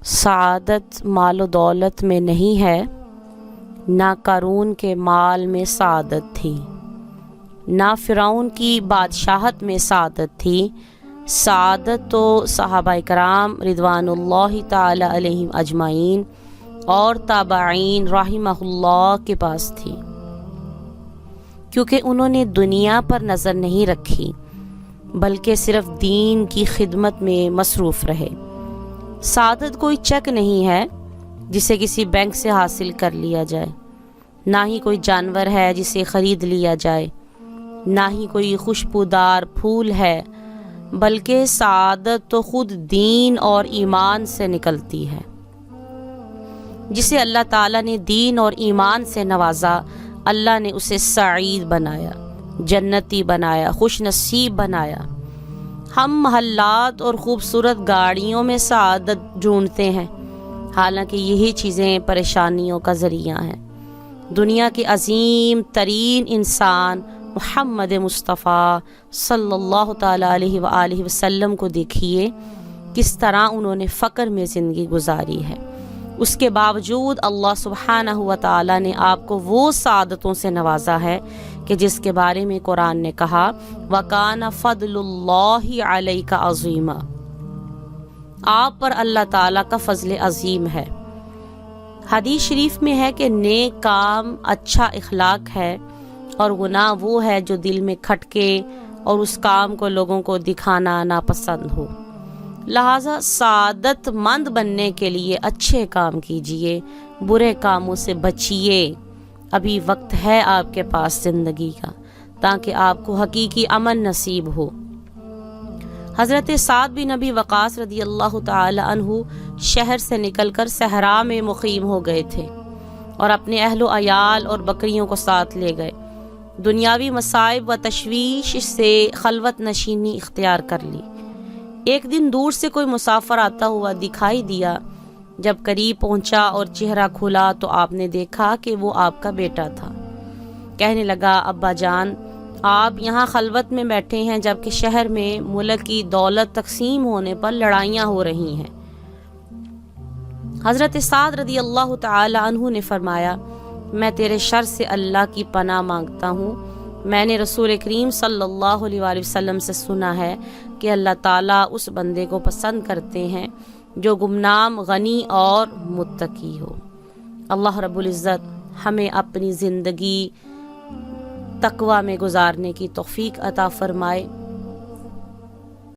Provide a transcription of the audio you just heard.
سعادت مال و دولت میں نہیں ہے، نہ قارون کے مال میں سعادت تھی، نہ فرعون کی بادشاہت میں سعادت تھی۔ سعادت تو صحابہ کرام رضوان اللہ تعالی علیہم اجمعین اور تابعین رحمہ اللہ کے پاس تھی، کیونکہ انہوں نے دنیا پر نظر نہیں رکھی بلکہ صرف دین کی خدمت میں مصروف رہے۔ سعادت کوئی چیک نہیں ہے جسے کسی بینک سے حاصل کر لیا جائے، نہ ہی کوئی جانور ہے جسے خرید لیا جائے، نہ ہی کوئی خوشبودار پھول ہے، بلکہ سعادت تو خود دین اور ایمان سے نکلتی ہے۔ جسے اللہ تعالیٰ نے دین اور ایمان سے نوازا، اللہ نے اسے سعید بنایا، جنتی بنایا، خوش نصیب بنایا۔ ہم محلات اور خوبصورت گاڑیوں میں سعادت ڈھونڈتے ہیں، حالانکہ یہی چیزیں پریشانیوں کا ذریعہ ہیں۔ دنیا کے عظیم ترین انسان محمد مصطفیٰ صلی اللہ تعالیٰ علیہ وآلہ وسلم کو دیکھیے، کس طرح انہوں نے فقر میں زندگی گزاری ہے۔ اس کے باوجود اللہ سبحانہ و تعالیٰ نے آپ کو وہ سعادتوں سے نوازا ہے کہ جس کے بارے میں قرآن نے کہا وَكَانَ فَضْلُ اللَّهِ عَلَيْكَ عَظِيمًا، آپ پر اللہ تعالیٰ کا فضل عظیم ہے۔ حدیث شریف میں ہے کہ نیک کام اچھا اخلاق ہے اور گناہ وہ ہے جو دل میں کھٹکے اور اس کام کو لوگوں کو دکھانا ناپسند ہو۔ لہٰذا سعادت مند بننے کے لیے اچھے کام کیجئے، برے کاموں سے بچیے۔ ابھی وقت ہے آپ کے پاس زندگی کا، تاکہ آپ کو حقیقی امن نصیب ہو۔ حضرت سعد بن ابی وقاص رضی اللہ تعالی عنہ شہر سے نکل کر صحرا میں مقیم ہو گئے تھے اور اپنے اہل و عیال اور بکریوں کو ساتھ لے گئے۔ دنیاوی مصائب و تشویش سے خلوت نشینی اختیار کر لی۔ ایک دن دور سے کوئی مسافر آتا ہوا دکھائی دیا۔ جب قریب پہنچا اور چہرہ کھلا تو آپ نے دیکھا کہ وہ آپ کا بیٹا تھا۔ کہنے لگا، ابا جان، آپ یہاں خلوت میں بیٹھے ہیں جبکہ شہر میں ملک کی دولت تقسیم ہونے پر لڑائیاں ہو رہی ہیں۔ حضرت سعد رضی اللہ تعالی عنہ نے فرمایا، میں تیرے شر سے اللہ کی پناہ مانگتا ہوں۔ میں نے رسول کریم صلی اللہ علیہ وآلہ وسلم سے سنا ہے کہ اللہ تعالیٰ اس بندے کو پسند کرتے ہیں جو گمنام، غنی اور متقی ہو۔ اللہ رب العزت ہمیں اپنی زندگی تقوی میں گزارنے کی توفیق عطا فرمائے۔